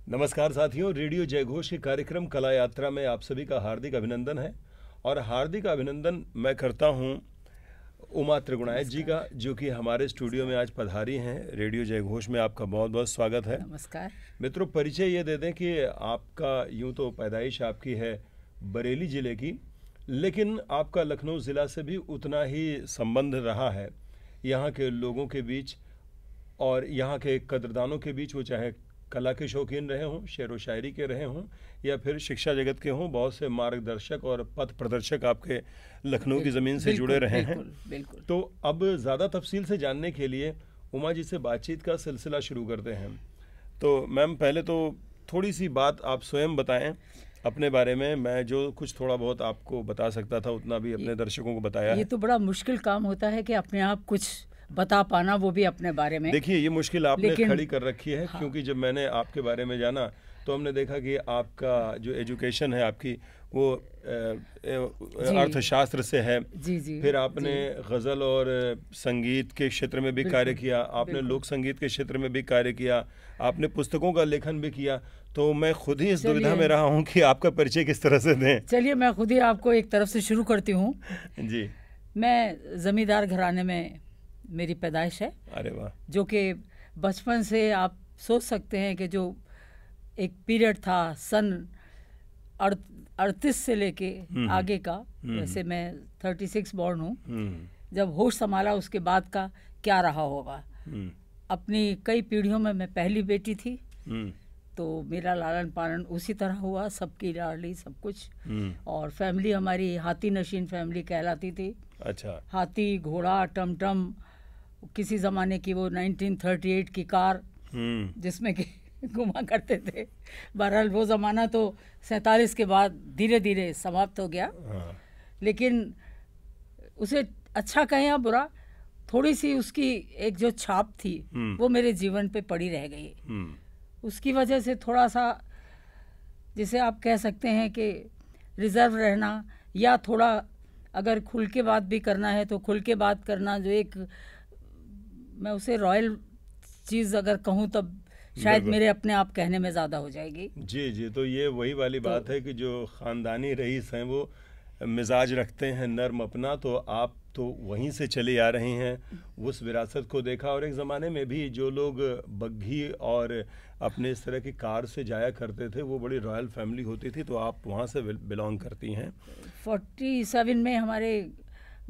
नमस्कार साथियों, रेडियो जय घोष के कार्यक्रम कला यात्रा में आप सभी का हार्दिक अभिनंदन है। और हार्दिक अभिनंदन मैं करता हूं उमा त्रिगुणायत जी का, जो कि हमारे स्टूडियो में आज पधारी हैं। रेडियो जय घोष में आपका बहुत बहुत स्वागत है। नमस्कार मित्रों, परिचय ये दे दें कि आपका यूं तो पैदाइश आपकी है बरेली ज़िले की, लेकिन आपका लखनऊ ज़िला से भी उतना ही संबंध रहा है यहाँ के लोगों के बीच और यहाँ के कदरदानों के बीच। वो चाहे कला के शौकीन रहे हों, शेर व शायरी के रहे हों, या फिर शिक्षा जगत के हों, बहुत से मार्गदर्शक और पथ प्रदर्शक आपके लखनऊ की ज़मीन से जुड़े रहे हैं। बिल्कुल। तो अब ज़्यादा तफसील से जानने के लिए उमा जी से बातचीत का सिलसिला शुरू करते हैं। तो मैम, पहले तो थोड़ी सी बात आप स्वयं बताएं अपने बारे में। मैं जो कुछ थोड़ा बहुत आपको बता सकता था उतना भी अपने दर्शकों को बताया। ये तो बड़ा मुश्किल काम होता है कि अपने आप कुछ बता पाना, वो भी अपने बारे में। देखिए, ये मुश्किल आपने खड़ी कर रखी है। हाँ। क्योंकि जब मैंने आपके बारे में जाना तो हमने देखा कि आपका जो एजुकेशन है आपकी वो अर्थशास्त्र से है। जी। फिर आपने गज़ल और संगीत के क्षेत्र में भी कार्य किया, आपने लोक संगीत के क्षेत्र में भी कार्य किया, आपने पुस्तकों का लेखन भी किया। तो मैं खुद ही इस दुविधा में रहा हूँ कि आपका परिचय किस तरह से दें। चलिए, मैं खुद ही आपको एक तरफ से शुरू करती हूँ। जी। मैं ज़मींदार घराने में मेरी पैदाइश है। अरे वाह। जो कि बचपन से आप सोच सकते हैं कि जो एक पीरियड था सन 38 से लेके आगे का, वैसे मैं 36 बॉर्न हूँ, जब होश संभाला उसके बाद का क्या रहा होगा। अपनी कई पीढ़ियों में मैं पहली बेटी थी, तो मेरा लालन पालन उसी तरह हुआ, सबकी लाडली सब कुछ। और फैमिली हमारी हाथी नशीन फैमिली कहलाती थी। अच्छा। हाथी, घोड़ा, टमटम, किसी ज़माने की वो 1938 की कार जिसमें कि घुमा करते थे। बहरहाल वो ज़माना तो 47 के बाद धीरे धीरे समाप्त हो गया। लेकिन उसे अच्छा कहें या बुरा, थोड़ी सी उसकी एक जो छाप थी वो मेरे जीवन पे पड़ी रह गई। उसकी वजह से थोड़ा सा, जिसे आप कह सकते हैं कि रिजर्व रहना, या थोड़ा अगर खुल के बात भी करना है तो खुल के बात करना, जो एक मैं उसे रॉयल चीज़ अगर कहूँ तब शायद मेरे अपने आप कहने में ज़्यादा हो जाएगी। जी। तो ये वही वाली बात है कि जो ख़ानदानी रईस हैं वो मिजाज रखते हैं नर्म अपना, तो आप तो वहीं से चले आ रही हैं। उस विरासत को देखा। और एक ज़माने में भी जो लोग बग्घी और अपने इस तरह की कार से जाया करते थे वो बड़ी रॉयल फैमिली होती थी, तो आप वहाँ से बिलोंग करती हैं। 47 में हमारे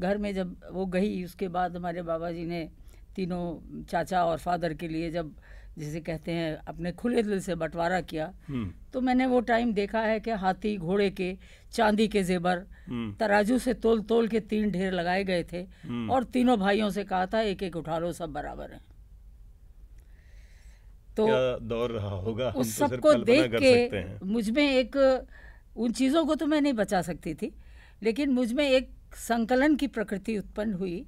घर में जब वो गई, उसके बाद हमारे बाबा जी ने तीनों चाचा और फादर के लिए, जब जिसे कहते हैं अपने खुले दिल से बंटवारा किया, तो मैंने वो टाइम देखा है कि हाथी घोड़े के, चांदी के जेवर, तराजू से तोल तोल के 3 ढेर लगाए गए थे, और तीनों भाइयों से कहा था एक एक उठा लो, सब बराबर हैं। तो क्या दौर रहा होगा, उस सबको देख के मुझ में एक, उन चीज़ों को तो मैं नहीं बचा सकती थी, लेकिन मुझ में एक संकलन की प्रकृति उत्पन्न हुई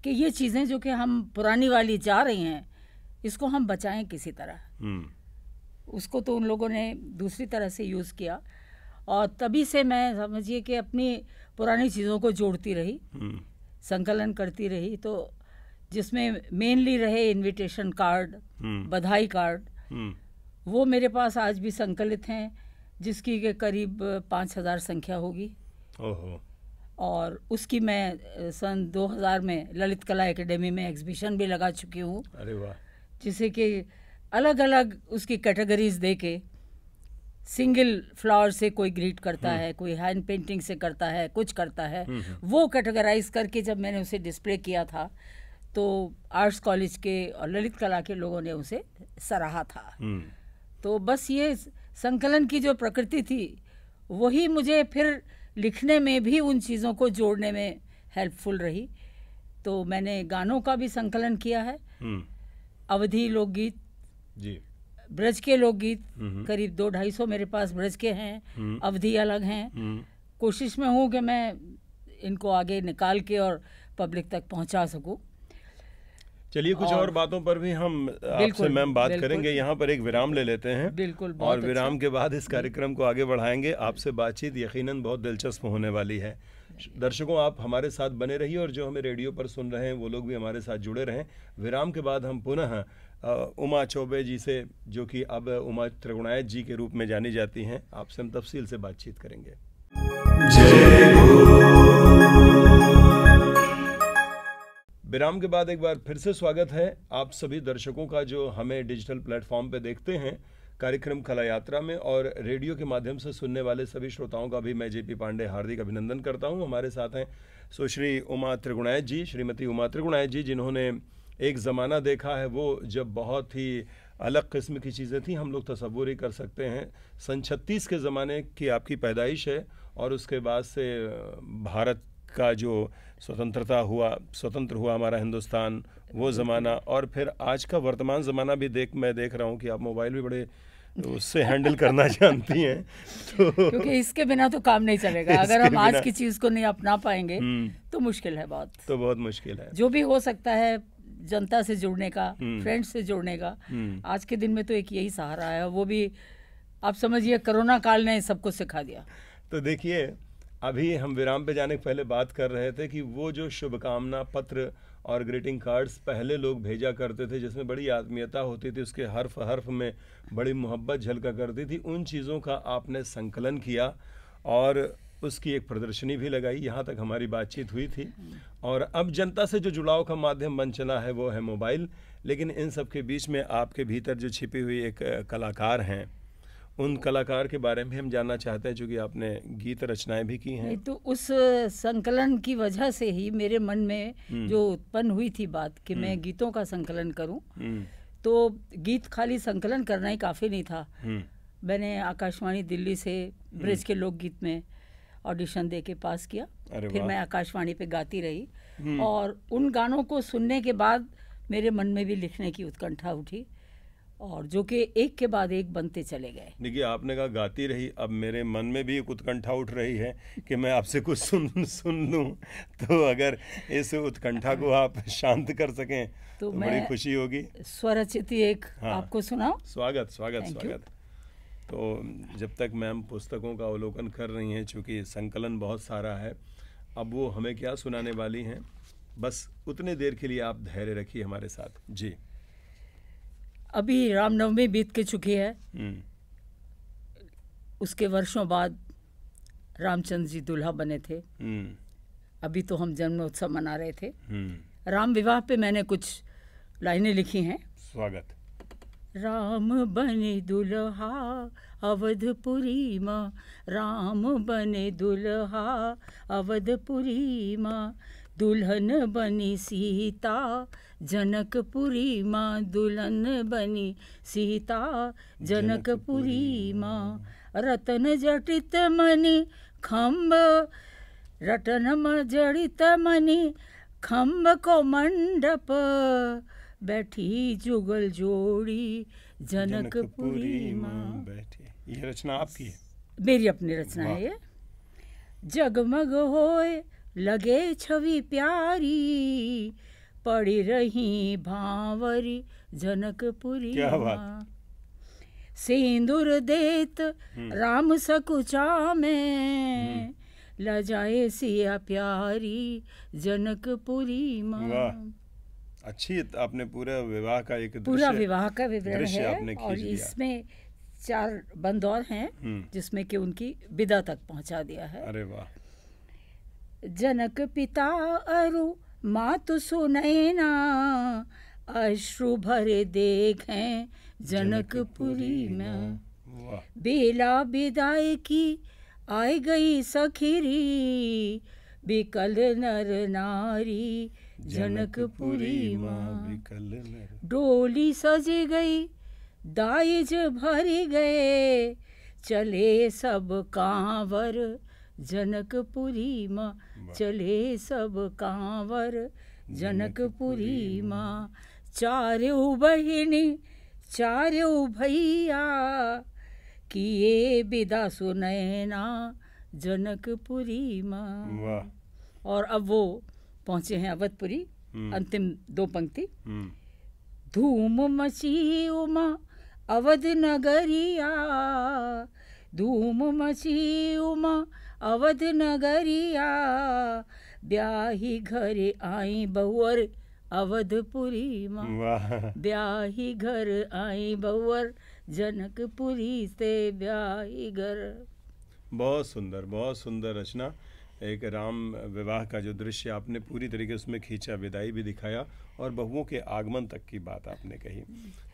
कि ये चीज़ें जो कि हम पुरानी वाली जा रही हैं, इसको हम बचाएं किसी तरह। उसको तो उन लोगों ने दूसरी तरह से यूज़ किया, और तभी से मैं समझिए कि अपनी पुरानी चीज़ों को जोड़ती रही, संकलन करती रही। तो जिसमें मेनली रहे इनविटेशन कार्ड, बधाई कार्ड, वो मेरे पास आज भी संकलित हैं, जिसकी के करीब 5000 संख्या होगी। और उसकी मैं सन 2000 में ललित कला एकेडमी में एग्जीबिशन भी लगा चुकी हूँ। अरे वाह। जिसे कि अलग अलग उसकी कैटेगरीज दे के, सिंगल फ्लावर से कोई ग्रीट करता है, कोई हैंड पेंटिंग से करता है, कुछ करता है, वो कैटेगराइज करके जब मैंने उसे डिस्प्ले किया था तो आर्ट्स कॉलेज के और ललित कला के लोगों ने उसे सराहा था। तो बस ये संकलन की जो प्रकृति थी वही मुझे फिर लिखने में भी उन चीज़ों को जोड़ने में हेल्पफुल रही। तो मैंने गानों का भी संकलन किया है, अवधी लोकगीत जी, ब्रज के लोकगीत करीब 200-250 मेरे पास ब्रज के हैं, अवधी अलग हैं। कोशिश में हूँ कि मैं इनको आगे निकाल के और पब्लिक तक पहुँचा सकूँ। चलिए कुछ और बातों पर भी हम आपसे मैम बात करेंगे। यहाँ पर एक विराम ले लेते हैं। बिल्कुल। और विराम के बाद इस कार्यक्रम को आगे बढ़ाएंगे। आपसे बातचीत यकीनन बहुत दिलचस्प होने वाली है। दर्शकों, आप हमारे साथ बने रहिए और जो हमें रेडियो पर सुन रहे हैं वो लोग भी हमारे साथ जुड़े रहें। विराम के बाद हम पुनः उमा चौबे जी से, जो कि अब उमा त्रिगुणायत जी के रूप में जानी जाती हैं, आपसे हम तफसील से बातचीत करेंगे। विराम के बाद एक बार फिर से स्वागत है आप सभी दर्शकों का जो हमें डिजिटल प्लेटफॉर्म पे देखते हैं कार्यक्रम कला यात्रा में, और रेडियो के माध्यम से सुनने वाले सभी श्रोताओं का भी मैं जेपी पांडे हार्दिक अभिनंदन करता हूं। हमारे साथ हैं सुश्री उमा त्रिगुणायत जी, श्रीमती उमा त्रिगुणायत जी, जिन्होंने एक ज़माना देखा है वो जब बहुत ही अलग किस्म की चीज़ें थी, हम लोग तसव्वुर ही कर सकते हैं। सन 36 के ज़माने की आपकी पैदाइश है और उसके बाद से भारत का जो स्वतंत्र हुआ हमारा हिंदुस्तान, वो ज़माना, और फिर आज का वर्तमान ज़माना भी मैं देख रहा हूँ कि आप मोबाइल भी बड़े उससे हैंडल करना जानती हैं, तो क्योंकि इसके बिना तो काम नहीं चलेगा। अगर हम आज की चीज़ को नहीं अपना पाएंगे तो मुश्किल है, बहुत मुश्किल है। जो भी हो सकता है जनता से जुड़ने का, फ्रेंड्स से जुड़ने का, आज के दिन में तो एक यही सहारा है, वो भी आप समझिए कोरोना काल ने सबको सिखा दिया। तो देखिए, अभी हम विराम पे जाने के पहले बात कर रहे थे कि वो जो शुभकामना पत्र और ग्रीटिंग कार्ड्स पहले लोग भेजा करते थे, जिसमें बड़ी आत्मीयता होती थी, उसके हर्फ हर्फ में बड़ी मोहब्बत झलका करती थी, उन चीज़ों का आपने संकलन किया और उसकी एक प्रदर्शनी भी लगाई। यहाँ तक हमारी बातचीत हुई थी। और अब जनता से जो जुड़ाव का माध्यम बन चला है वो है मोबाइल, लेकिन इन सब के बीच में आपके भीतर जो छिपी हुई एक कलाकार हैं, उन कलाकार के बारे में हम जानना चाहते हैं, चूँकि आपने गीत रचनाएं भी की हैं। तो उस संकलन की वजह से ही मेरे मन में जो उत्पन्न हुई थी बात कि मैं गीतों का संकलन करूं, तो गीत खाली संकलन करना ही काफ़ी नहीं था। मैंने आकाशवाणी दिल्ली से ब्रज के लोकगीत में ऑडिशन दे के पास किया, फिर मैं आकाशवाणी पे गाती रही, और उन गानों को सुनने के बाद मेरे मन में भी लिखने की उत्कंठा उठी, और जो कि एक के बाद एक बनते चले गए। देखिए, आपने कहा गाती रही, अब मेरे मन में भी एक उत्कंठा उठ रही है कि मैं आपसे कुछ सुन लूं, तो अगर इस उत्कंठा को आप शांत कर सकें तो बड़ी खुशी होगी। स्वरचित एक आपको सुनाओ। स्वागत। तो जब तक मैम पुस्तकों का अवलोकन कर रही हैं, चूँकि संकलन बहुत सारा है, अब वो हमें क्या सुनाने वाली हैं, बस उतने देर के लिए आप धैर्य रखिए हमारे साथ जी। अभी रामनवमी बीत के चुकी है, उसके वर्षों बाद रामचंद्र जी दूल्हा बने थे। अभी तो हम जन्मोत्सव मना रहे थे। राम विवाह पे मैंने कुछ लाइनें लिखी हैं। स्वागत। राम बने दुल्हा अवधपुरी माँ, राम बने दुल्हा अवधपुरी माँ, दुल्हन बनी सीता जनकपुरी माँ, दुल्हन बनी सीता जनकपुरी माँ, रतन जटित मणि खम्भ, रतन जड़ित मणि खम्भ को मंडप, बैठी जुगल जोड़ी जनकपुरी माँ। ये रचना आपकी है? मेरी अपनी रचना है ये। जगमग होए लगे छवि प्यारी, पड़ी रही भांवरी जनकपुरी माँ, सिंदूर देत राम सकुचा में, लजाए सिया प्यारी जनकपुरी माँ। अच्छी, आपने पूरा विवाह का विवरण है, और इसमें 4 बंद और हैं जिसमें कि उनकी विदा तक पहुंचा दिया है। अरे वाह। जनक पिता अरु मातु सुनैना, अश्रु भरे देखें जनकपुरी में, बेला विदाई की आई गई सखीरी, बिकल नर नारी जनकपुरी माँ, डोली सज गई दाइज भरी गए, चले सब कांवर जनकपुरी माँ, चले सब कांवर जनकपुरी माँ, चारों बहिनी चारों भैया, किए विदा सुनैना जनकपुरी माँ। और अब वो पहुंचे हैं अवधपुरी, अंतिम 2 पंक्ति। धूम मची उमा अवध नगरिया, धूम मची उमा अवध नगरिया, ब्याही घरे आई बहुअर अवधपुरी माँ। वाह, ब्याही घर आई बहुअर जनकपुरी से ब्याही घर। बहुत सुंदर रचना। एक राम विवाह का जो दृश्य आपने पूरी तरीके से उसमें खींचा, विदाई भी दिखाया और बहुओं के आगमन तक की बात आपने कही।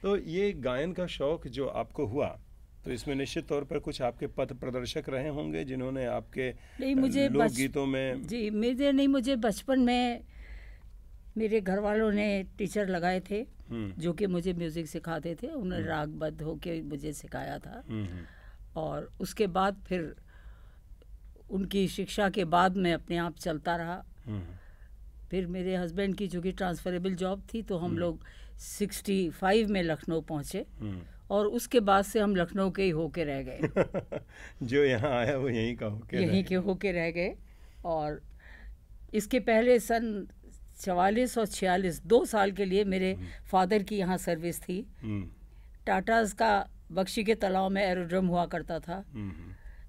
तो ये गायन का शौक जो आपको हुआ, तो इसमें निश्चित तौर पर कुछ आपके पथ प्रदर्शक रहे होंगे जिन्होंने आपके लोकगीतों में। जी मुझे बचपन में मेरे घर वालों ने टीचर लगाए थे जो कि मुझे म्यूजिक सिखाते थे। उन्होंने रागबद्ध होके मुझे सिखाया था। और उसके बाद फिर उनकी शिक्षा के बाद मैं अपने आप चलता रहा। फिर मेरे हस्बैंड की चूँकि ट्रांसफरेबल जॉब थी तो हम लोग 65 में लखनऊ पहुँचे और उसके बाद से हम लखनऊ के ही होके रह गए। जो यहाँ आया वो यहीं का होके रह गए। और इसके पहले सन 44 और 46 2 साल के लिए मेरे फादर की यहाँ सर्विस थी। टाटाज का बख्शी के तालाब में एरोड्रम हुआ करता था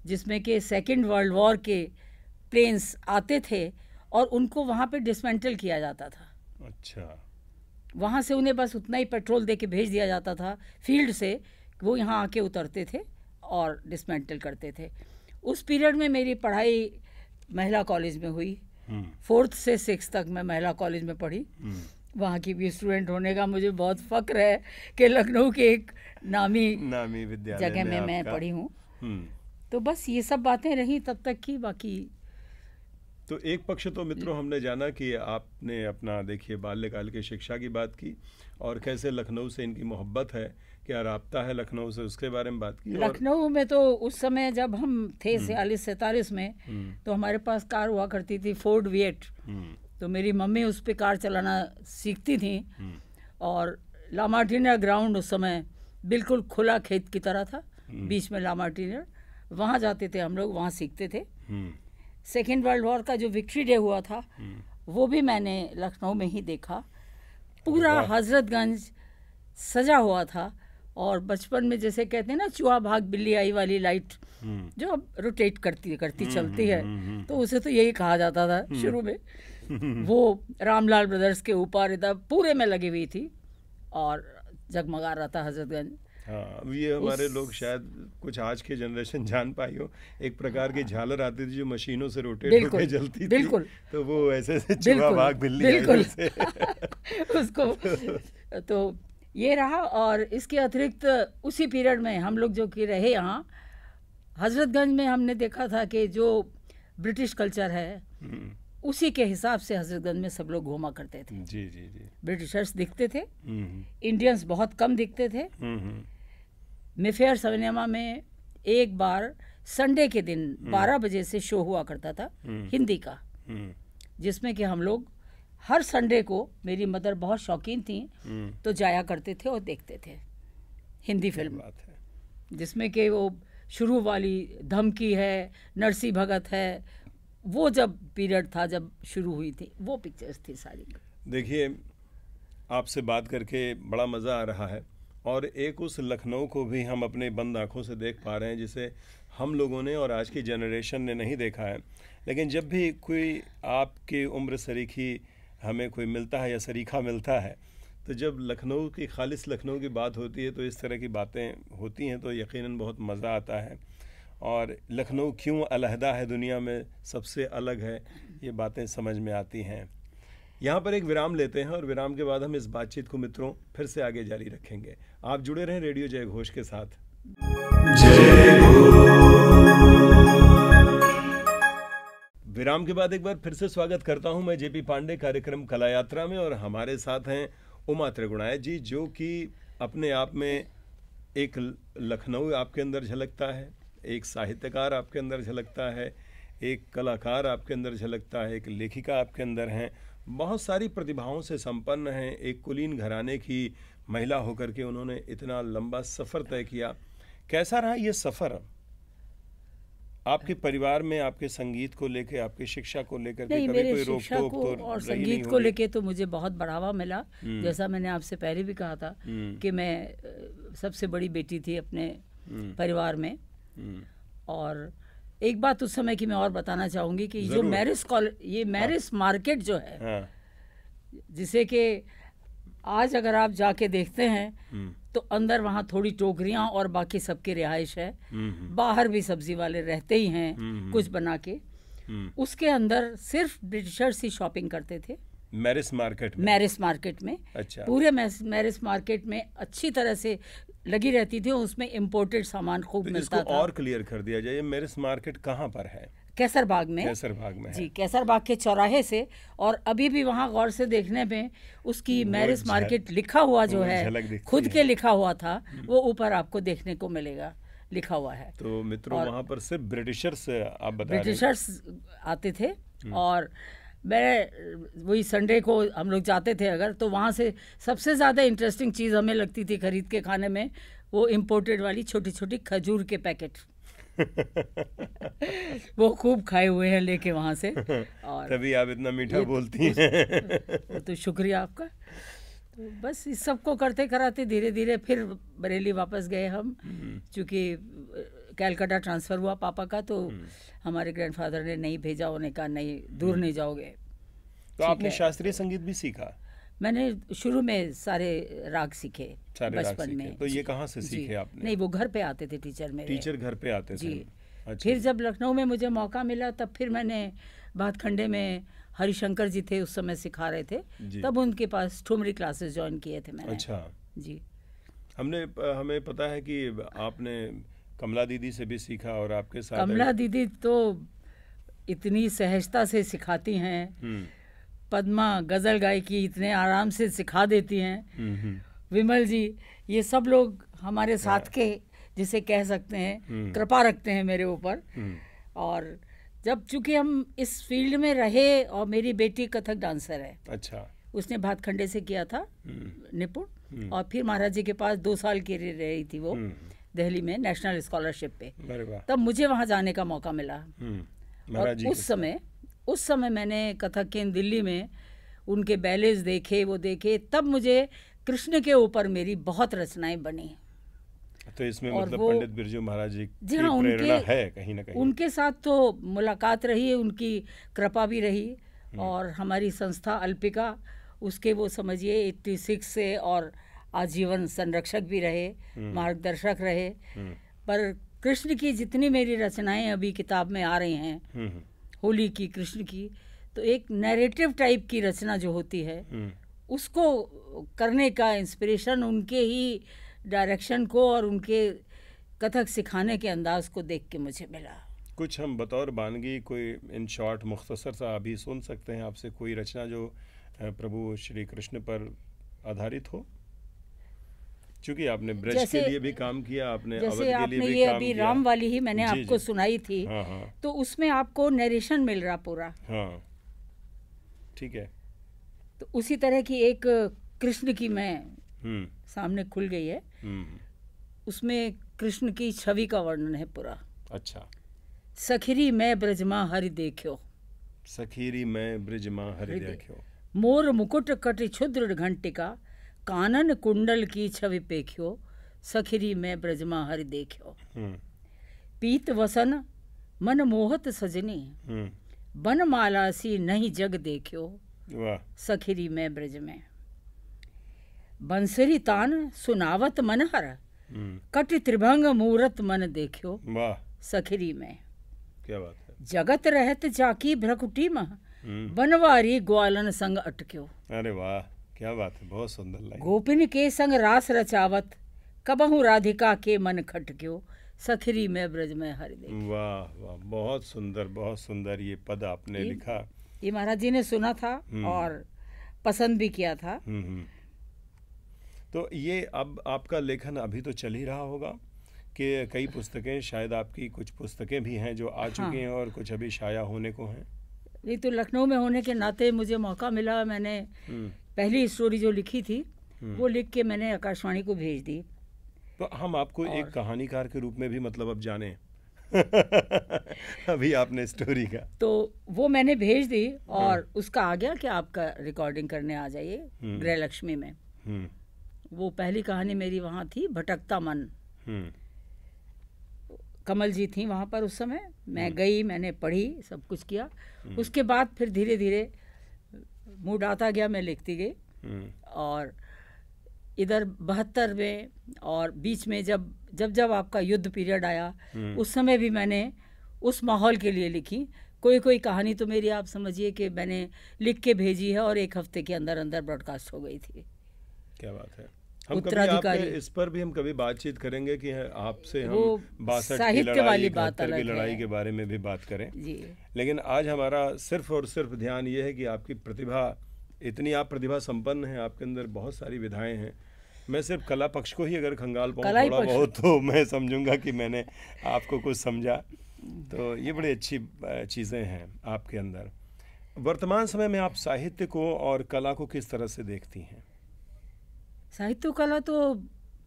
जिसमें कि सेकेंड वर्ल्ड वॉर के प्लेन्स आते थे और उनको वहाँ पे डिसमेंटल किया जाता था। अच्छा। वहाँ से उन्हें बस उतना ही पेट्रोल दे के भेज दिया जाता था फील्ड से, वो यहाँ आके उतरते थे और डिसमेंटल करते थे। उस पीरियड में मेरी पढ़ाई महिला कॉलेज में हुई। 4th से 6th तक मैं महिला कॉलेज में पढ़ी। वहाँ की भी स्टूडेंट होने का मुझे बहुत फक्र है कि लखनऊ के एक नामी विद्यालय जगह में मैं पढ़ी हूँ। तो बस ये सब बातें रही तब तक की। बाकी तो एक पक्ष तो मित्रों हमने जाना कि आपने अपना देखिए बाल्यकाल की शिक्षा की बात की और कैसे लखनऊ से इनकी मोहब्बत है, क्या राब्ता है लखनऊ से, उसके बारे में बात की। लखनऊ में तो उस समय जब हम थे 46-47 में तो हमारे पास कार हुआ करती थी फोर्ड विएट। तो मेरी मम्मी उस पर कार चलाना सीखती थी और लामार्टिनर ग्राउंड उस समय बिल्कुल खुला खेत की तरह था, बीच में लामार्टिनर, वहाँ जाते थे हम लोग, वहाँ सीखते थे। सेकेंड वर्ल्ड वॉर का जो विक्ट्री डे हुआ था वो भी मैंने लखनऊ में ही देखा। पूरा हजरतगंज सजा हुआ था और बचपन में जैसे कहते हैं ना चूहा भाग बिल्ली आई वाली लाइट जो अब रोटेट करती चलती है, तो उसे तो यही कहा जाता था शुरू में। वो रामलाल ब्रदर्स के ऊपर इधर पूरे में लगी हुई थी और जगमगा रहा था हजरतगंज। हाँ, ये हमारे लोग शायद कुछ आज के जनरेशन जान पाई हो, एक प्रकार की झालर आती थी जो मशीनों से रोटेट होकर जलती थी, तो वो ऐसे चूहा भाग बिल्ली उसको तो ये रहा। और इसके अतिरिक्त उसी पीरियड में हम लोग जो कि रहे यहाँ हजरतगंज में, हमने देखा था कि जो ब्रिटिश कल्चर है उसी के हिसाब से हजरतगंज में सब लोग घूमा करते थे। जी। ब्रिटिशर्स दिखते थे, इंडियंस बहुत कम दिखते थे। मेफेयर सिनेमा में एक बार संडे के दिन 12 बजे से शो हुआ करता था हिंदी का, जिसमें कि हम लोग हर संडे को, मेरी मदर बहुत शौकीन थी तो जाया करते थे और देखते थे हिंदी फिल्म, जिसमें कि वो शुरू वाली धमकी है, नरसी भगत है, वो जब पीरियड था जब शुरू हुई थी वो पिक्चर्स थी सारी। देखिए आपसे बात करके बड़ा मज़ा आ रहा है और एक उस लखनऊ को भी हम अपने बंद आँखों से देख पा रहे हैं जिसे हम लोगों ने और आज की जनरेशन ने नहीं देखा है। लेकिन जब भी कोई आपकी उम्र सरीखी हमें कोई मिलता है या सरीखा मिलता है, तो जब लखनऊ की खालिस लखनऊ की बात होती है तो इस तरह की बातें होती हैं तो यकीनन बहुत मज़ा आता है। और लखनऊ क्यों अलहदा है, दुनिया में सबसे अलग है, ये बातें समझ में आती हैं। यहाँ पर एक विराम लेते हैं और विराम के बाद हम इस बातचीत को मित्रों फिर से आगे जारी रखेंगे। आप जुड़े रहें रेडियो जय घोष के साथ। विराम के बाद एक बार फिर से स्वागत करता हूं मैं जेपी पांडे कार्यक्रम कला यात्रा में, और हमारे साथ हैं उमा त्रिगुणायत जी, जो कि अपने आप में एक लखनऊ आपके अंदर झलकता है, एक साहित्यकार आपके अंदर झलकता है, एक कलाकार आपके अंदर झलकता है, एक लेखिका आपके अंदर हैं, बहुत सारी प्रतिभाओं से संपन्न हैं। एक कुलीन घराने की महिला होकर के उन्होंने इतना लंबा सफ़र तय किया। कैसा रहा ये सफ़र आपके परिवार में, आपके संगीत को लेकर, आपकी शिक्षा को लेकर? नहीं, मेरे शिक्षा को और संगीत को लेके तो मुझे बहुत बढ़ावा मिला। जैसा मैंने आपसे पहले भी कहा था कि मैं सबसे बड़ी बेटी थी अपने परिवार में, और एक बात उस समय की मैं और बताना चाहूंगी कि जो मैरिस मार्केट जो है, हाँ। जिसे कि आज अगर आप जाके देखते हैं तो अंदर वहाँ थोड़ी टोकरियाँ और बाकी सबकी रिहाइश है, बाहर भी सब्जी वाले रहते ही हैं कुछ बना के। उसके अंदर सिर्फ ब्रिटिशर्स ही शॉपिंग करते थे मैरिस मार्केट में। अच्छा। पूरे मैरिस मार्केट में अच्छी तरह से लगी रहती थी, उसमें इंपोर्टेड सामान खूब तो मिलता इसको था। और क्लियर कर दिया जाए, मैरिस मार्केट कहाँ पर है? कैसरबाग में जी, है। कैसरबाग के चौराहे से, और अभी भी वहाँ गौर से देखने में उसकी मैरिस मार्केट लिखा हुआ जो है, खुद के लिखा हुआ था, वो ऊपर आपको देखने को मिलेगा, लिखा हुआ है। तो मित्रों वहाँ पर सिर्फ ब्रिटिशर्स आप बता रहे हैं? ब्रिटिशर्स आते थे, और मैं वही संडे को हम लोग जाते थे अगर, तो वहाँ से सबसे ज़्यादा इंटरेस्टिंग चीज़ हमें लगती थी खरीद के खाने में, वो इम्पोर्टेड वाली छोटी छोटी खजूर के पैकेट। वो खूब खाए हुए हैं लेके वहाँ से, और तभी आप इतना मीठा बोलती हैं। तो शुक्रिया आपका। तो बस इस सब को करते कराते धीरे धीरे फिर बरेली वापस गए हम, क्योंकि कैलकाटा ट्रांसफ़र हुआ पापा का, तो हमारे ग्रैंडफादर ने नहीं भेजा, उन्होंने कहा नहीं, दूर नहीं जाओगे। तो आपने शास्त्रीय संगीत भी सीखा? मैंने शुरू में सारे राग सीखे बचपन में। तो ये कहाँ से सीखे आपने? नहीं, वो घर पे आते थे टीचर मेरे। टीचर घर पे आते थे? जी। अच्छा। फिर जब लखनऊ में मुझे मौका मिला, तब फिर मैंने भातखंडे में हरिशंकर जी थे उस समय सिखा रहे थे, तब उनके पास ठुमरी क्लासेस ज्वाइन किए थे मैंने। अच्छा जी। हमें पता है कि आपने कमला दीदी से भी सीखा, और आपके साथ कमला दीदी तो इतनी सहजता से सिखाती हैं, पद्मा गजल गायकी इतने आराम से सिखा देती हैं, विमल जी, ये सब लोग हमारे साथ के जिसे कह सकते हैं कृपा रखते हैं मेरे ऊपर। और जब चूंकि हम इस फील्ड में रहे, और मेरी बेटी कथक डांसर है। अच्छा। उसने भातखंडे से किया था निपुण, और फिर महाराज जी के पास 2 साल की रही थी वो दिल्ली में नेशनल स्कॉलरशिप पे। तब मुझे वहाँ जाने का मौका मिला। और उस समय मैंने कथक केंद्र दिल्ली में उनके बैलेज देखे, वो देखे, तब मुझे कृष्ण के ऊपर मेरी बहुत रचनाएं बनी। तो इसमें मतलब पंडित बिरजू महाराज जी की प्रेरणा है कहीं ना कहीं? उनके साथ तो मुलाकात रही, उनकी कृपा भी रही, और हमारी संस्था अल्पिका, उसके वो समझिए 86 से और आजीवन संरक्षक भी रहे, मार्गदर्शक रहे। पर कृष्ण की जितनी मेरी रचनाएं अभी किताब में आ रही हैं, होली की, कृष्ण की, तो एक नैरेटिव टाइप की रचना जो होती है, उसको करने का इंस्पिरेशन उनके ही डायरेक्शन को और उनके कथक सिखाने के अंदाज को देख के मुझे मिला। कुछ हम बतौर बानगी कोई इन शॉर्ट मुख्तसर सा अभी सुन सकते हैं आपसे, कोई रचना जो प्रभु श्री कृष्ण पर आधारित हो? क्योंकि आपने ब्रज के लिए भी काम किया, आपने अवध के लिए भी काम किया। ये अभी राम वाली ही मैंने आपको सुनाई थी। हाँ। तो उसमें आपको नरेशन मिल रहा पूरा। हाँ, ठीक है। तो उसी तरह की एक कृष्ण की मैं सामने खुल गई है, उसमें कृष्ण की छवि का वर्णन है पूरा। अच्छा। सखीरी मैं ब्रजमा हरि देखियो, सखीरी मैं ब्रजमा हरि देखियो, मोर मुकुट कटि क्षुद्र घंटिका, कानन कुंडल की छवि पेख्यो, सखीरी मैं ब्रजमा हरि देखियो। पीत वसन मन मोहत सजनी, बनमाला सी नहीं जग देखियो, सखीरी मैं ब्रज में। बंसरी तान सुनावत मनहर, कटि त्रिभंग मूरत मन देखियो, सखीरी में। क्या बात है। जगत रहत जाकी भ्रकुटी मह, बनवारी ग्वालन संग अटक्यो। अरे वाह, क्या बात है, बहुत सुंदर लाइन। गोपिन के संग रास रचावत, कबहू राधिका के मन खटक्यो, सखरी में ब्रज में हरि देखियो। वाह वाह, बहुत सुंदर, बहुत सुंदर ये पद आपने लिखा। ये महाराज जी ने सुना था और पसंद भी किया था। तो ये अब आपका लेखन अभी तो चल ही रहा होगा कि कई पुस्तकें, शायद आपकी कुछ पुस्तकें भी हैं जो आ चुकी हैं और कुछ अभी शाया होने को हैं। ये तो लखनऊ में होने के नाते मुझे मौका मिला, मैंने पहली स्टोरी जो लिखी थी वो लिख के मैंने आकाशवाणी को भेज दी। तो हम आपको एक कहानीकार के रूप में भी मतलब अब जाने अभी आपने स्टोरी का तो वो मैंने भेज दी और उसका आ गया कि आपका रिकॉर्डिंग करने आ जाइए गृह लक्ष्मी में। वो पहली कहानी मेरी वहाँ थी, भटकता मन। कमल जी थी वहाँ पर उस समय। मैं गई, मैंने पढ़ी, सब कुछ किया। उसके बाद फिर धीरे धीरे मूड आता गया, मैं लिखती गई। और इधर 72 में और बीच में जब जब जब आपका युद्ध पीरियड आया, उस समय भी मैंने उस माहौल के लिए लिखी। कोई कोई कहानी तो मेरी आप समझिए कि मैंने लिख के भेजी है और 1 हफ्ते के अंदर अंदर ब्रॉडकास्ट हो गई थी। क्या बात है। हम कभी उत्तराधिकारी, इस पर भी हम कभी बातचीत करेंगे कि आपसे हम वो 62 की साहित्य लड़ाई, वाली बात 71 की अलग लड़ाई है के बारे में भी बात करें। जी। लेकिन आज हमारा सिर्फ और सिर्फ ध्यान ये है कि आपकी प्रतिभा, इतनी आप प्रतिभा संपन्न हैं, आपके अंदर बहुत सारी विधाएं हैं। मैं सिर्फ कला पक्ष को ही अगर खंगाल पाऊँ थोड़ा बहुत, तो मैं समझूंगा कि मैंने आपको कुछ समझा। तो ये बड़ी अच्छी चीज़ें हैं आपके अंदर। वर्तमान समय में आप साहित्य को और कला को किस तरह से देखती हैं? साहित्य कला तो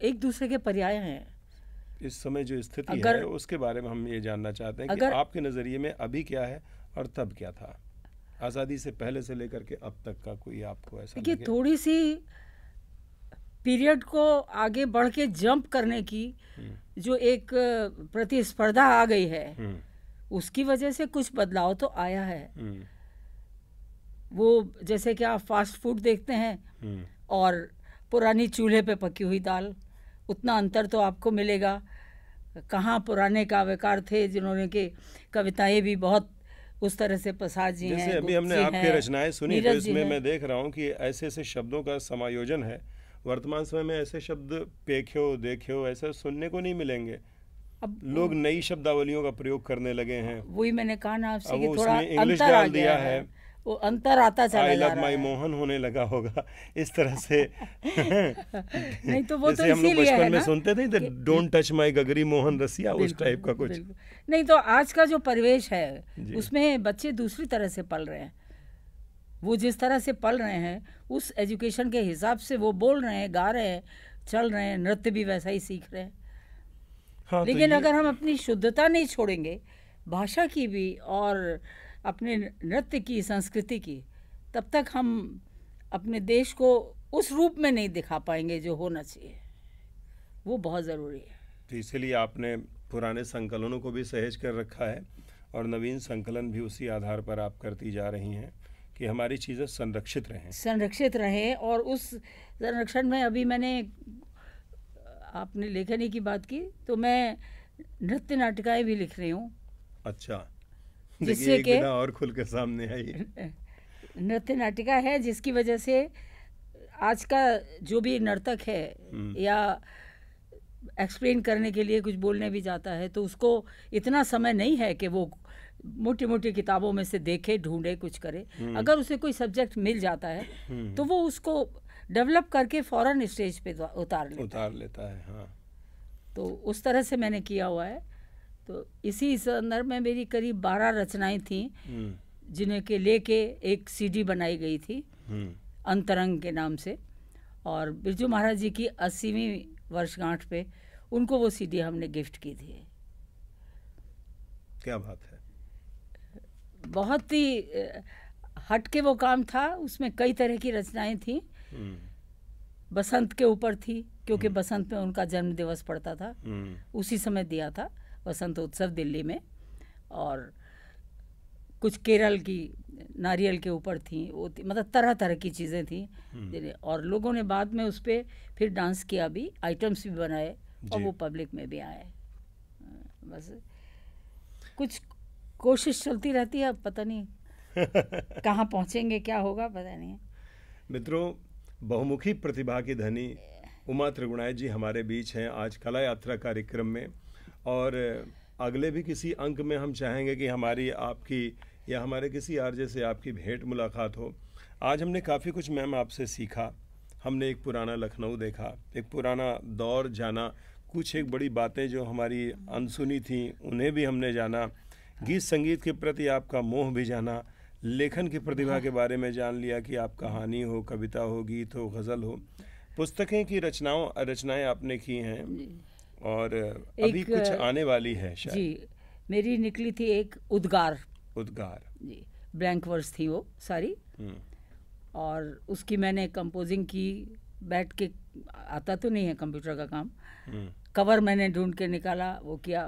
एक दूसरे के पर्याय हैं। इस समय जो स्थिति है उसके बारे में हम ये जानना चाहते हैं कि आपके नज़रिए में अभी क्या है और तब क्या था, आज़ादी से पहले से लेकर के अब तक का कोई आपको ऐसा देखिए, थोड़ी सी पीरियड को आगे बढ़ के जंप करने की जो एक प्रतिस्पर्धा आ गई है, उसकी वजह से कुछ बदलाव तो आया है। वो जैसे कि आप फास्ट फूड देखते हैं और पुरानी चूल्हे पे पकी हुई दाल, उतना अंतर तो आपको मिलेगा। कहाँ पुराने काव्यकार थे जिन्होंने के कविताएं भी बहुत उस तरह से प्रसाद जी हैं। जैसे अभी हमने आपकी रचनाएं सुनी, तो इसमें मैं देख रहा हूँ कि ऐसे ऐसे शब्दों का समायोजन है। वर्तमान समय में ऐसे शब्द पेख्यो देखियो ऐसे सुनने को नहीं मिलेंगे। अब लोग नई शब्दावलियों का प्रयोग करने लगे हैं। वही मैंने कहा ना आपसे कि थोड़ा इंग्लिश डाल दिया है, वो अंतर आता चला जा रहा है। आई लव माय मोहन होने लगा होगा इस तरह से। नहीं तो वो तो हम लोग बचपन में सुनते थे, डोंट टच माय गगरी मोहन रसिया, उस टाइप का कुछ। नहीं तो आज का जो परिवेश है उसमें बच्चे दूसरी तरह से पल रहे हैं। वो जिस तरह से पल रहे हैं उस एजुकेशन के हिसाब से वो बोल रहे हैं, गा रहे हैं, चल रहे हैं, नृत्य भी वैसा ही सीख रहे हैं। हाँ, लेकिन अगर हम अपनी शुद्धता नहीं छोड़ेंगे, भाषा की भी और अपने नृत्य की, संस्कृति की, तब तक हम अपने देश को उस रूप में नहीं दिखा पाएंगे जो होना चाहिए। वो बहुत ज़रूरी है। तो इसलिए आपने पुराने संकलनों को भी सहेज कर रखा है और नवीन संकलन भी उसी आधार पर आप करती जा रही हैं कि हमारी चीज़ें संरक्षित रहें। और उस संरक्षण में अभी मैंने, आपने लेखनी की बात की, तो मैं नृत्य नाटिकाएं भी लिख रही हूँ। अच्छा, जिससे कि और खुल के सामने आई नृत्य नाटिका है, जिसकी वजह से आज का जो भी नर्तक है या एक्सप्लेन करने के लिए कुछ बोलने भी जाता है, तो उसको इतना समय नहीं है कि वो मोटी मोटी किताबों में से देखे, ढूंढे, कुछ करे। अगर उसे कोई सब्जेक्ट मिल जाता है तो वो उसको डेवलप करके फौरन स्टेज पे उतार लेता है। हाँ, तो उस तरह से मैंने किया हुआ है। तो इसी संदर्भ में मेरी करीब 12 रचनाएं थी जिन्हें के लेके एक सीडी बनाई गई थी अंतरंग के नाम से, और बिरजू महाराज जी की 80वीं वर्षगांठ पे उनको वो सीडी हमने गिफ्ट की थी। क्या बात है। बहुत ही हट के वो काम था। उसमें कई तरह की रचनाएं थी। बसंत के ऊपर थी, क्योंकि बसंत में उनका जन्म दिवस पड़ता था, उसी समय दिया था वसंत उत्सव दिल्ली में। और कुछ केरल की नारियल के ऊपर थी, वो मतलब तरह तरह की चीज़ें थी। और लोगों ने बाद में उस पर फिर डांस किया भी, आइटम्स भी बनाए और वो पब्लिक में भी आए। बस कुछ कोशिश चलती रहती है, अब पता नहीं कहाँ पहुँचेंगे, क्या होगा, पता नहीं। मित्रों, बहुमुखी प्रतिभा की धनी उमा त्रिगुणायत जी हमारे बीच हैं आज कला यात्रा कार्यक्रम में। और अगले भी किसी अंक में हम चाहेंगे कि हमारी, आपकी या हमारे किसी आरजे से आपकी भेंट मुलाकात हो। आज हमने काफ़ी कुछ मैम आपसे सीखा। हमने एक पुराना लखनऊ देखा, एक पुराना दौर जाना, कुछ एक बड़ी बातें जो हमारी अनसुनी थी उन्हें भी हमने जाना, गीत संगीत के प्रति आपका मोह भी जाना, लेखन की प्रतिभा के बारे में जान लिया कि आप कहानी हो, कविता हो, गीत हो, गज़ल हो, पुस्तकें की रचनाएं आपने की हैं और अभी कुछ आने वाली है शायद। जी, मेरी निकली थी एक उद्गार जी, ब्लैंक वर्स थी वो सारी, और उसकी मैंने कंपोजिंग की, बैठ के, आता तो नहीं है कंप्यूटर का काम, कवर मैंने ढूंढ के निकाला, वो किया।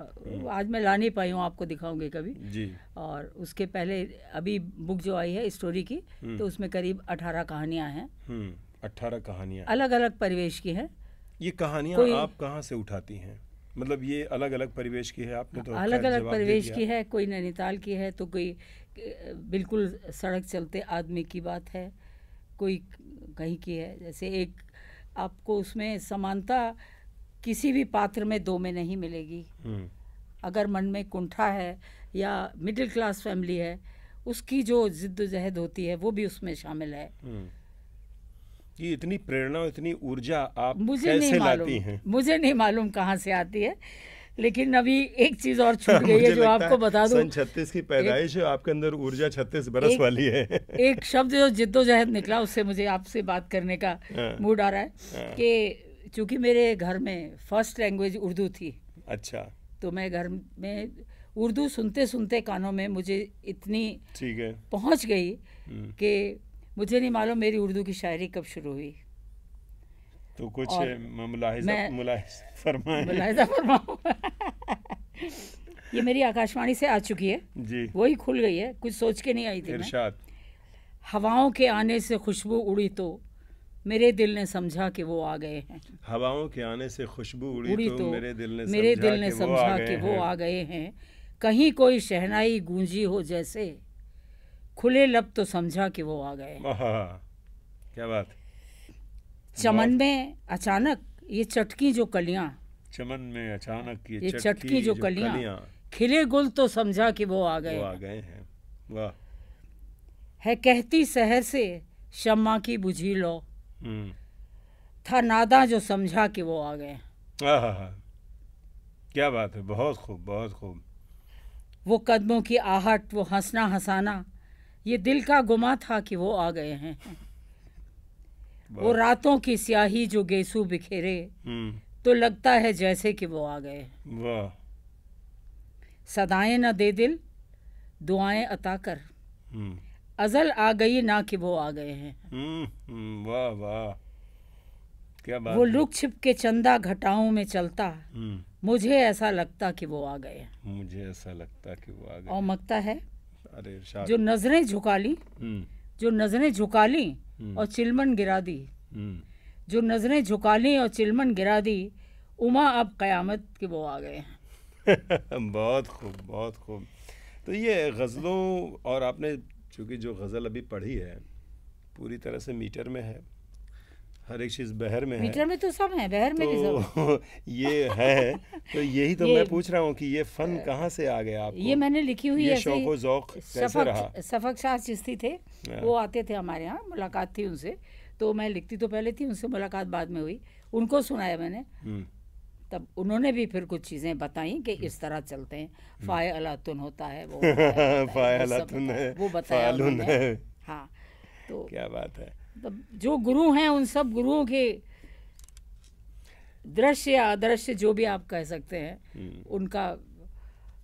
आज मैं ला नहीं पाई हूँ, आपको दिखाऊंगी कभी जी। और उसके पहले अभी बुक जो आई है स्टोरी की, तो उसमें करीब 18 कहानियां हैं। 18 कहानियां अलग अलग परिवेश की है। ये कहानियां आप कहाँ से उठाती हैं? मतलब ये अलग अलग परिवेश की है, आपने तो अलग अलग परिवेश की है। कोई नैनीताल की है, तो कोई बिल्कुल सड़क चलते आदमी की बात है, कोई कहीं की है। जैसे एक आपको उसमें समानता किसी भी पात्र में दो में नहीं मिलेगी। अगर मन में कुंठा है या मिडिल क्लास फैमिली है, उसकी जो जिद्दोजहद होती है वो भी उसमें शामिल है। ये इतनी प्रेरणा, इतनी ऊर्जा आप कैसे लाती हैं? मुझे नहीं मालूम कहाँ से आती है, लेकिन अभी एक चीज और छूट गई है जो आपको बता दूं। सन 36 की पैदाइश है, आपके अंदर ऊर्जा 36 बरस वाली है। एक शब्द जो जिद्दोजहद निकला, उससे मुझे आपसे बात करने का मूड आ रहा है कि चूंकि मेरे घर में फर्स्ट लैंग्वेज उर्दू थी। अच्छा। तो मैं घर में उर्दू सुनते सुनते कानों में मुझे इतनी ठीक है पहुंच गई कि मुझे नहीं मालूम मेरी उर्दू की शायरी कब शुरू हुई। तो कुछ मुलाहिजा फरमाएं। ये मेरी आकाशवाणी से आ चुकी है जी, वही खुल गई है, कुछ सोच के नहीं आई थी इरशाद। हवाओं के आने से खुशबू उड़ी तो मेरे दिल ने समझा कि वो आ गए हैं। हवाओं के आने से खुशबू उड़ी तो मेरे दिल ने समझा कि वो आ गए हैं। कहीं कोई शहनाई गूंजी हो जैसे, खुले लब तो समझा कि वो आ गए। क्या बात। चमन में अचानक ये चटकी जो कलियां, चमन में अचानक ये चटकी जो कलियां, खिले गुल तो समझा कि वो आ गए हैं। वाह। है कहती सहर से शम्मा की बुझी लो, था नादा जो समझा कि वो आ गए। क्या बात है, बहुत खूब, बहुत खूब। वो कदमों की आहट, वो हंसना हंसाना, ये दिल का गुमा था कि वो आ गए हैं। वो रातों की स्याही जो गेसू बिखेरे, तो लगता है जैसे कि वो आ गए। वाह। सदाएं न दे दिल, दुआएं अता कर, अजल आ गई ना कि वो आ गए हैं। वाह वाह, क्या बात। वो लुक छिप के चंदा घटाओं में चलता, मुझे ऐसा लगता कि वो आ गए। मुझे ऐसा लगता कि वो आ गए। और मकता है, अरे जो नजरें झुका ली, जो नजरें झुका ली और चिलमन गिरा दी, जो नजरें झुका ली और चिलमन गिरा दी, उमा अब कयामत के वो आ गए। बहुत खूब, बहुत खूब। तो ये गज़लों, और आपने चूँकि जो गज़ल अभी पढ़ी है पूरी तरह से मीटर में है, हर एक चीज़ बहर में है। मीटर में तो सब है, बहर में भी सब ये है। तो यही तो मैं पूछ रहा हूँ कि ये फ़न कहाँ से आ गया आपको? ये मैंने लिखी हुई है। शौक व ज़ौक़ कैसे रहा? सफक शाह चिश्ती थे, वो आते थे हमारे यहाँ, मुलाकात थी उनसे, तो मैं लिखती तो पहले थी, उनसे मुलाकात बाद में हुई। उनको सुनाया मैंने, तब उन्होंने भी फिर कुछ चीज़ें बताई कि इस तरह चलते हैं, फाय अलातुन होता है, वो फाय अलातुन है, वो बताया उन्होंने। हाँ, तो क्या बात है। जो गुरु हैं उन सब गुरुओं के दृश्य या अदृश्य जो भी आप कह सकते हैं, उनका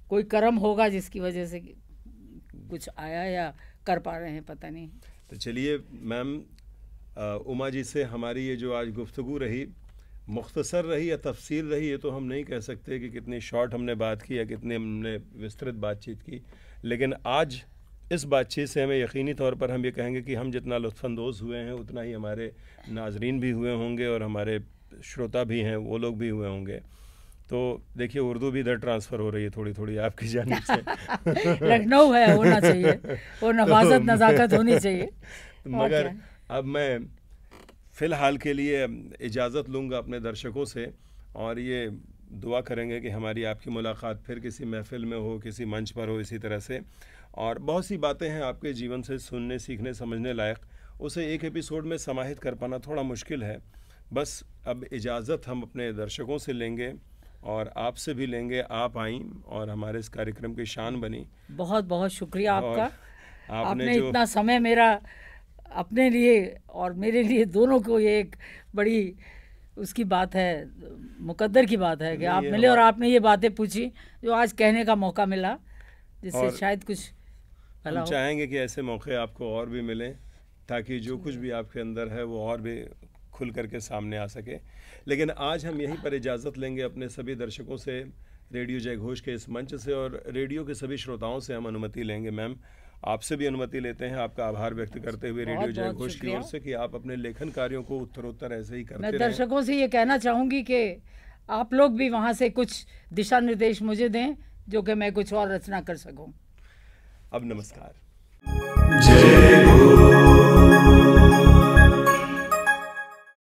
कोई कर्म होगा जिसकी वजह से कुछ आया या कर पा रहे हैं, पता नहीं। तो चलिए मैम, उमा जी से हमारी ये जो आज गुफ्तगू रही, मुख्तसर रही या तफसील रही, ये तो हम नहीं कह सकते कि कितनी शॉर्ट हमने बात की या कितनी हमने विस्तृत बातचीत की, लेकिन आज इस बातचीत से हमें यकीनी तौर पर हम ये कहेंगे कि हम जितना लुत्फ़अंदोज़ हुए हैं उतना ही हमारे नाजरीन भी हुए होंगे और हमारे श्रोता भी हैं वो लोग भी हुए होंगे। तो देखिए, उर्दू भी इधर ट्रांसफ़र हो रही है थोड़ी थोड़ी आपकी जानिब से। लखनऊ है, होना चाहिए, वो नवाज़त नज़ाकत होनी चाहिए। मगर अब मैं फ़िलहाल के लिए इजाज़त लूँगा अपने दर्शकों से, और ये दुआ करेंगे कि हमारी आपकी मुलाकात फिर किसी महफ़िल में हो, किसी मंच पर हो इसी तरह से। और बहुत सी बातें हैं आपके जीवन से सुनने, सीखने, समझने लायक, उसे एक एपिसोड में समाहित कर पाना थोड़ा मुश्किल है। बस अब इजाज़त हम अपने दर्शकों से लेंगे और आपसे भी लेंगे। आप आईं और हमारे इस कार्यक्रम की शान बनी। बहुत बहुत शुक्रिया आपका। आपने जो इतना समय मेरा अपने लिए और मेरे लिए दोनों को, ये एक बड़ी उसकी बात है, मुकद्दर की बात है कि आप मिले और आपने ये बातें पूछी जो आज कहने का मौका मिला, जिससे शायद कुछ हम चाहेंगे कि ऐसे मौके आपको और भी मिलें, ताकि जो कुछ भी आपके अंदर है वो और भी खुल करके सामने आ सके। लेकिन आज हम यहीं पर इजाज़त लेंगे अपने सभी दर्शकों से, रेडियो जय घोष के इस मंच से, और रेडियो के सभी श्रोताओं से हम अनुमति लेंगे। मैम, आपसे भी अनुमति लेते हैं, आपका आभार व्यक्त करते हुए रेडियो जय घोष की ओर से कि आप अपने लेखन कार्यों को उत्तरोत्तर ऐसे ही करते रहें। मैं दर्शकों से ये कहना चाहूँगी कि आप लोग भी वहाँ से कुछ दिशा निर्देश मुझे दें, जो कि मैं कुछ और रचना कर सकूँ। अब नमस्कार। जय